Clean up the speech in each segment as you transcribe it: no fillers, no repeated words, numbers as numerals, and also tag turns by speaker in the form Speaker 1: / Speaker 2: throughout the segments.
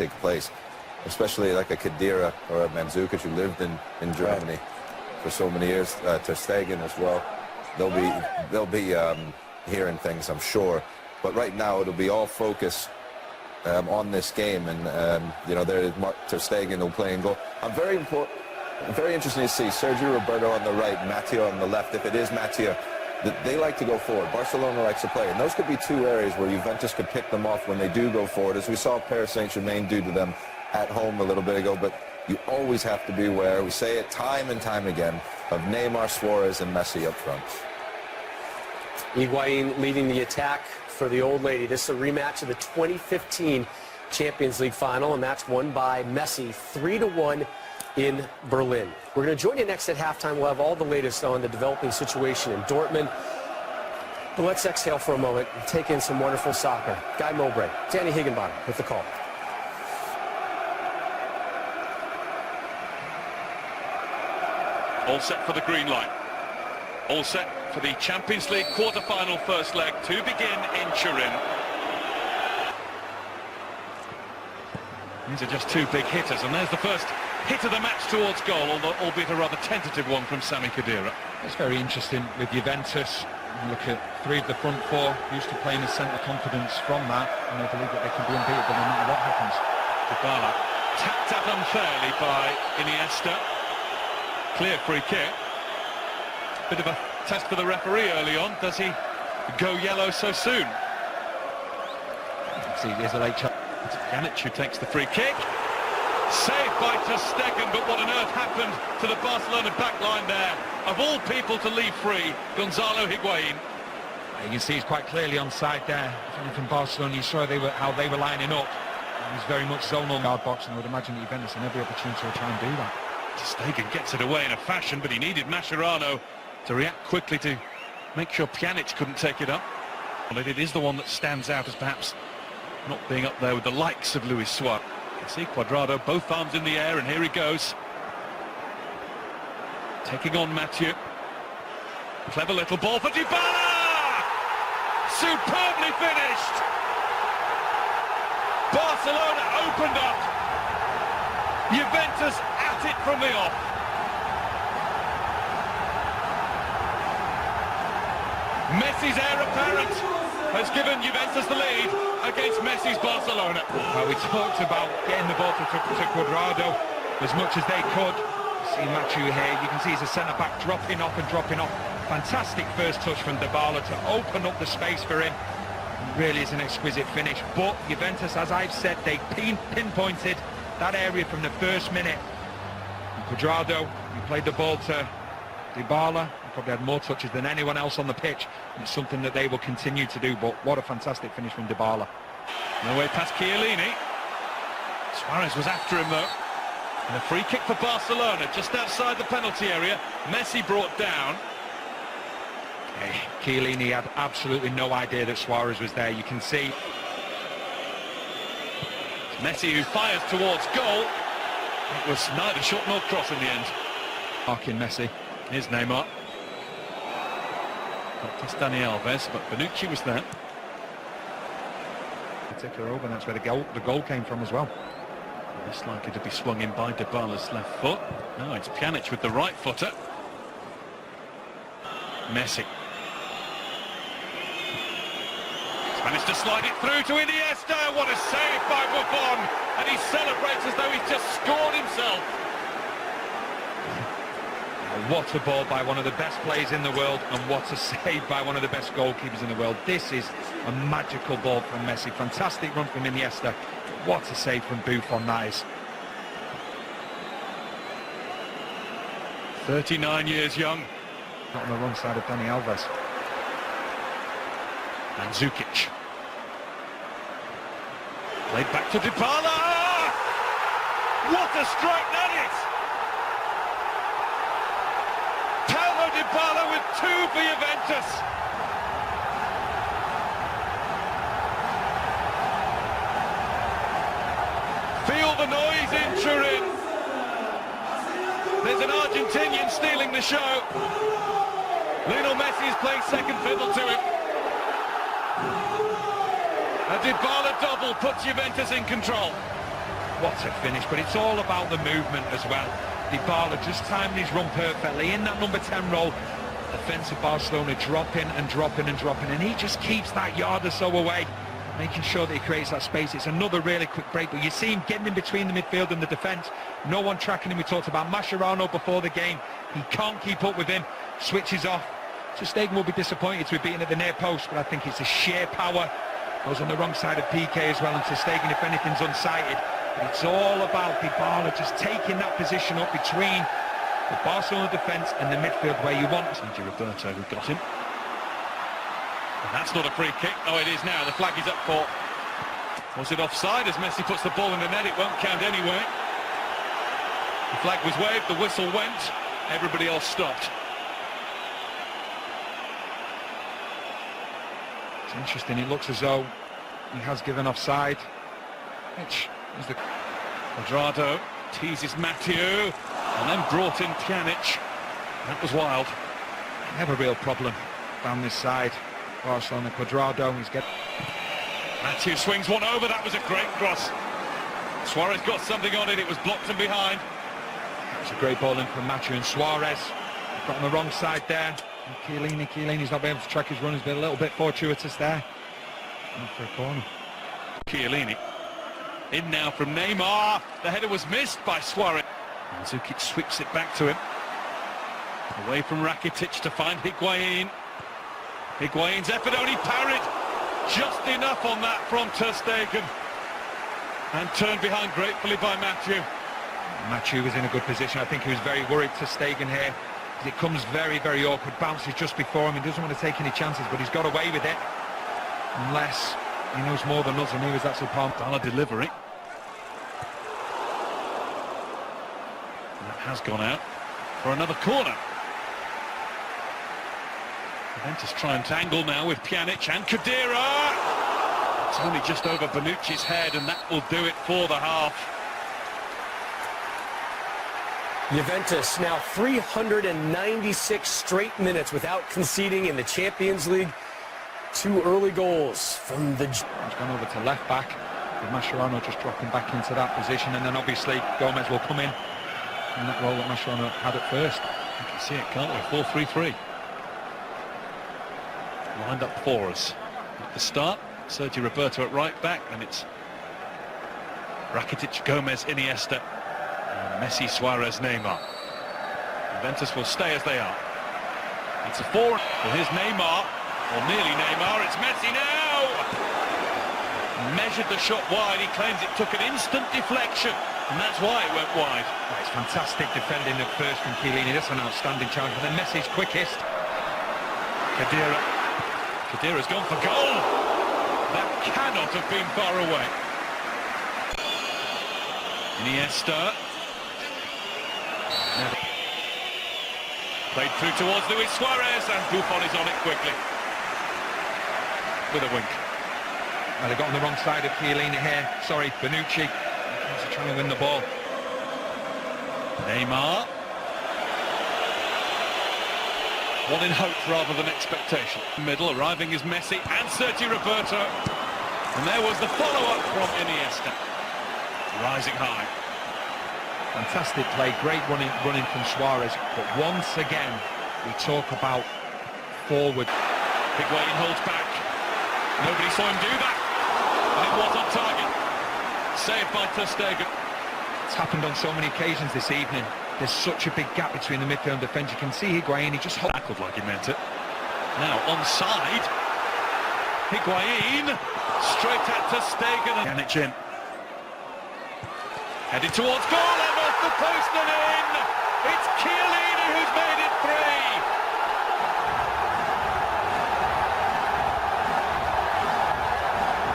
Speaker 1: take place, especially like a Khedira or a Mandzukic who lived in Germany for so many years, Ter Stegen as well. They'll be hearing things, I'm sure. But right now it'll be all focus on this game, and you know, there is Ter Stegen who'll play in goal. Very interesting to see Sergio Roberto on the right, Matteo on the left. If it is Matteo, they like to go forward. Barcelona likes to play, and those could be two areas where Juventus could pick them off when they do go forward, as we saw Paris Saint-Germain do to them at home a little bit ago. But you always have to be aware, we say it time and time again, of Neymar, Suarez, and Messi up front.
Speaker 2: Higuain leading the attack for the old lady. This is a rematch of the 2015 Champions League final, a match won by Messi 3-1 in Berlin. We're going to join you next at halftime. We'll have all the latest on the developing situation in Dortmund. But let's exhale for a moment and take in some wonderful soccer. Guy Mowbray, Danny Higginbottom with the call.
Speaker 3: All set for the green light. All set for the Champions League quarter-final first leg to begin in Turin. These are just two big hitters, and there's the first hit of the match towards goal, albeit a rather tentative one from Sami Khedira.
Speaker 4: It's very interesting with Juventus. Look at three of the front four used to playing a centre confidence from that, and I believe that they can be unbeatable no matter what happens.
Speaker 3: Dybala tapped at unfairly by Iniesta. Clear free kick. Bit of a test for the referee early on. Does he go yellow so soon?
Speaker 4: See, there's a late shot.
Speaker 3: It's Pjanic who takes the free kick. Saved by Ter Stegen, but what on earth happened to the Barcelona backline there? Of all people to leave free, Gonzalo Higuain.
Speaker 4: You can see he's quite clearly onside there. From Barcelona, you saw how they were lining up. It was very much zonal guard box, and I would imagine that Juventus had every opportunity to try and do that.
Speaker 3: Ter Stegen gets it away in a fashion, but he needed Mascherano to react quickly to make sure Pjanic couldn't take it up. Well, it is the one that stands out as perhaps not being up there with the likes of Luis Suarez. You see Cuadrado, both arms in the air, and here he goes. Taking on Mathieu. Clever little ball for Dybala! Superbly finished! Barcelona opened up. Juventus at it from the off. Messi's heir apparent has given Juventus the lead against Messi's Barcelona.
Speaker 4: Well, we talked about getting the ball to Cuadrado as much as they could. See Mathieu here, you can see he's a centre-back dropping off and dropping off. Fantastic first touch from Dybala to open up the space for him. Really is an exquisite finish, but Juventus, as I've said, they pinpointed that area from the first minute. And Cuadrado, he played the ball to Dybala. Probably had more touches than anyone else on the pitch. And it's something that they will continue to do, but what a fantastic finish from Dybala.
Speaker 3: No way past Chiellini. Suarez was after him though. And a free kick for Barcelona just outside the penalty area. Messi brought down.
Speaker 4: Chiellini had absolutely no idea that Suarez was there. You can see
Speaker 3: Messi who fires towards goal. It was neither shot nor cross in the end.
Speaker 4: Marking Messi.
Speaker 3: Here's Neymar. That's Dani Alves, but Bonucci was there.
Speaker 4: They took her over, and that's where the goal came from as well.
Speaker 3: It's likely to be swung in by Dybala's left foot. No, it's Pjanic with the right footer. Messi. He's managed to slide it through to Iniesta. What a save by Buffon! And he celebrates as though he's just scored himself.
Speaker 4: What a ball by one of the best players in the world, and what a save by one of the best goalkeepers in the world. This is a magical ball from Messi. Fantastic run from Iniesta. What a save from Buffon that is.
Speaker 3: 39 years young.
Speaker 4: Not on the wrong side of Dani Alves.
Speaker 3: Mandzukic. Played back to Dybala. What a strike that is! Paulo Dybala with two for Juventus. Feel the noise in Turin. There's an Argentinian stealing the show. Lionel Messi is playing second fiddle to it. A Dybala double puts Juventus in control.
Speaker 4: What a finish, but it's all about the movement as well. Dybala just timing his run perfectly in that number 10 role. Defensive Barcelona dropping and dropping and dropping, and he just keeps that yard or so away, making sure that he creates that space. It's another really quick break, but you see him getting in between the midfield and the defence. No one tracking him. We talked about Mascherano before the game. He can't keep up with him, switches off. Ter Stegen will be disappointed to be beaten at the near post, but I think it's a sheer power. Goes on the wrong side of PK as well, and Ter Stegen, if anything's unsighted. But it's all about Dybala just taking that position up between the Barcelona defence and the midfield where you want.
Speaker 3: Sergio Roberto who got him. And that's not a free kick. Oh, it is now. The flag is up for... Was it offside? As Messi puts the ball in the net, it won't count anyway. The flag was waved, the whistle went, everybody else stopped.
Speaker 4: It's interesting, it looks as though he has given offside, which is the...
Speaker 3: Cuadrado teases Matthew, and then brought in Pjanic. That was wild.
Speaker 4: Never a real problem down this side. Barcelona, Cuadrado, he's getting...
Speaker 3: Matthew swings one over, that was a great cross. Suarez got something on it, it was blocked from behind.
Speaker 4: It's a great ball in from Matthew, and Suarez got on the wrong side there. And Chiellini's not been able to track his run, he's been a little bit fortuitous there. And for a corner.
Speaker 3: Chiellini. In now from Neymar. The header was missed by Suarez. Mandzukic sweeps it back to him. Away from Rakitic to find Higuain. Higuain's effort only parried. Just enough on that from Ter Stegen. And turned behind gratefully by Matthew.
Speaker 4: Matthew was in a good position. I think he was very worried Ter Stegen here. It comes very, very awkward. Bounces just before him. He doesn't want to take any chances, but he's got away with it. Unless he knows more than us, and he was actually palm.
Speaker 3: Dalla delivery. And that has gone out for another corner. Juventus try and tangle now with Pjanic and Khedira. It's only just over Bonucci's head, and that will do it for the half.
Speaker 2: Juventus now 396 straight minutes without conceding in the Champions League. 2 early goals from the...
Speaker 4: He's gone over to left back, with Mascherano just dropping back into that position, and then obviously Gomez will come in that role that Mascherano had at first.
Speaker 3: You can see it, can't we? 4-3-3. Lined up for us. At the start, Sergio Roberto at right back, and it's Rakitic, Gomez, Iniesta, and Messi, Suarez, Neymar. Juventus will stay as they are. It's a forward. Well, here's Neymar, or nearly Neymar. It's Messi now! Measured the shot wide. He claims it took an instant deflection, and that's why it went wide.
Speaker 4: Oh, it's fantastic defending at first from Chiellini. That's an outstanding challenge. But then Messi's quickest.
Speaker 3: Khedira's gone for goal. That cannot have been far away. Iniesta. Played through towards Luis Suarez, and Buffon is on it quickly. With a wink.
Speaker 4: Well, they got on the wrong side of Chiellini here. Sorry, Bonucci. He's trying to win the ball.
Speaker 3: Neymar. One in hope rather than expectation. Middle, arriving is Messi and Sergio Roberto. And there was the follow-up from Iniesta. Rising high.
Speaker 4: Fantastic play, great running from Suarez. But once again, we talk about forward.
Speaker 3: Higuain holds back. Nobody saw him do that. And it was on target. Saved by Ter Stegen.
Speaker 4: It's happened on so many occasions this evening. There's such a big gap between the midfield and defence. You can see Higuain, he just
Speaker 3: tackled like he meant it. Now onside. Higuain straight at Ter Stegen and Pjanic in. Headed towards goal and off the post and in. It's Chiellini who's made it 3.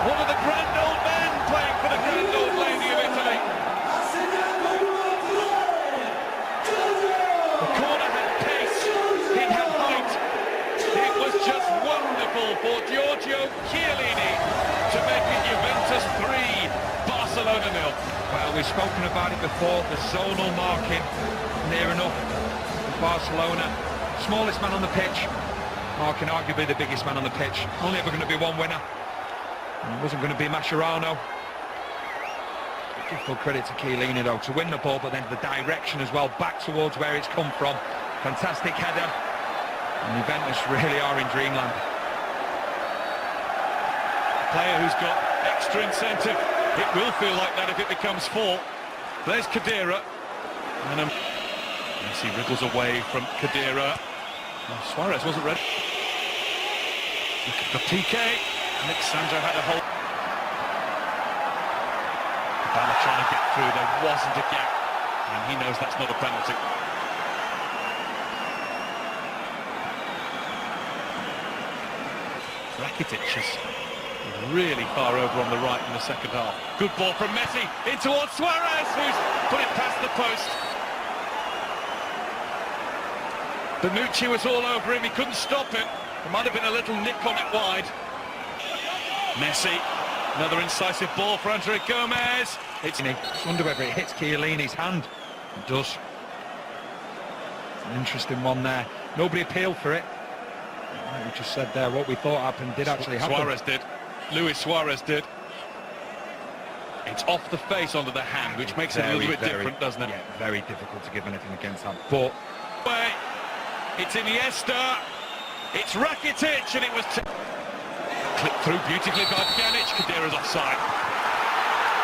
Speaker 3: One of the grand old men playing for the grand old lady of Italy. The corner had pace, it had height. It was just wonderful for Giorgio Chiellini to make it Juventus 3, Barcelona 0.
Speaker 4: Well, we've spoken about it before, the zonal marking near enough for Barcelona. Smallest man on the pitch, marking arguably the biggest man on the pitch. Only ever going to be one winner. And it wasn't going to be Mascherano. Full credit to Chiellini though, to win the ball, but then the direction as well, back towards where it's come from. Fantastic header. And Juventus really are in dreamland.
Speaker 3: A player who's got extra incentive. It will feel like that if it becomes 4. There's Khedira. And Messi wriggles away from Khedira. Oh, Suarez wasn't ready. Look at the PK. Alexandro had a hold. Bala trying to get through. There wasn't a gap. And he knows that's not a penalty. Rakitic is really far over on the right in the second half. Good ball from Messi in towards Suarez, who's put it past the post. Bonucci was all over him, he couldn't stop it. There might have been a little nick on it wide. Messi, another incisive ball for Andre Gomez.
Speaker 4: I wonder whether it hits Chiellini's hand. It does. It's an interesting one there. Nobody appealed for it. We just said there what we thought happened did actually happen.
Speaker 3: Suarez did. Luis Suarez did. It's off the face onto the hand, which makes it a little bit different, doesn't it?
Speaker 4: Yeah, very difficult to give anything against that. But
Speaker 3: it's Iniesta. It's Rakitic, and it was clipped through beautifully by Pjanic. Khedira's offside.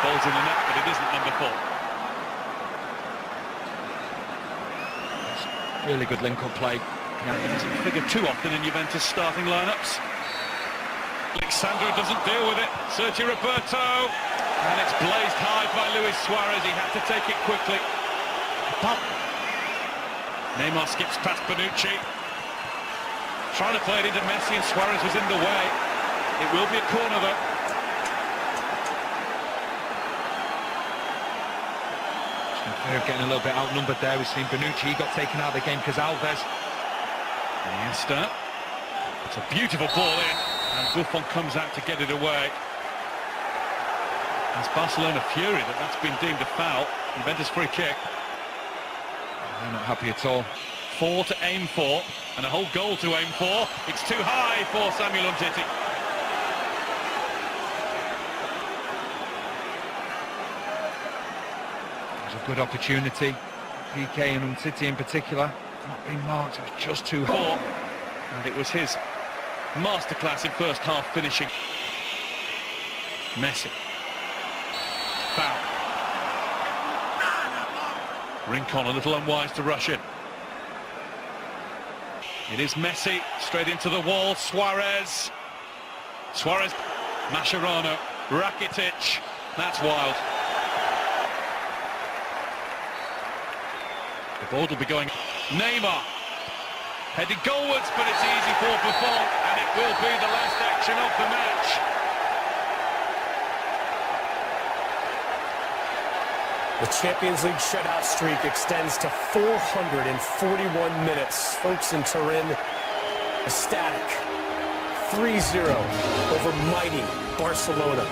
Speaker 3: Ball's in the net, but it isn't number 4.
Speaker 4: really good link-up play.
Speaker 3: Yeah, he doesn't figure too often in Juventus starting lineups. Alexandro doesn't deal with it. Sergio Roberto, and it's blazed high by Luis Suarez. He had to take it quickly. Pop. Neymar skips past Bonucci, trying to play it into Messi, and Suarez was in the way. It will be a corner though.
Speaker 4: They're getting a little bit outnumbered there. We've seen Bonucci, he got taken out of the game because Alves.
Speaker 3: Iniesta. It's a beautiful ball in, and Buffon comes out to get it away. It's Barcelona fury that that's been deemed a foul. Juventus free kick.
Speaker 4: They're not happy at all.
Speaker 3: 4 to aim for, and a whole goal to aim for. It's too high for Samuel Umtiti.
Speaker 4: There's a good opportunity. PK and Umtiti in particular. Not being marked, it was just too high.
Speaker 3: And it was his masterclass in first half finishing. Messi. Foul. Rincon a little unwise to rush in. It is Messi, straight into the wall. Suarez. Suarez. Mascherano. Rakitic. That's wild. The ball will be going. Neymar. Heading goalwards, but it's easy for Buffon, and it will be the last action of the match.
Speaker 2: The Champions League shutout streak extends to 441 minutes. Folks in Turin, ecstatic. 3-0 over mighty Barcelona.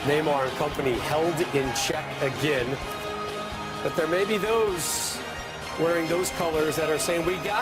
Speaker 2: Neymar and company held in check again. But there may be those wearing those colors that are saying we got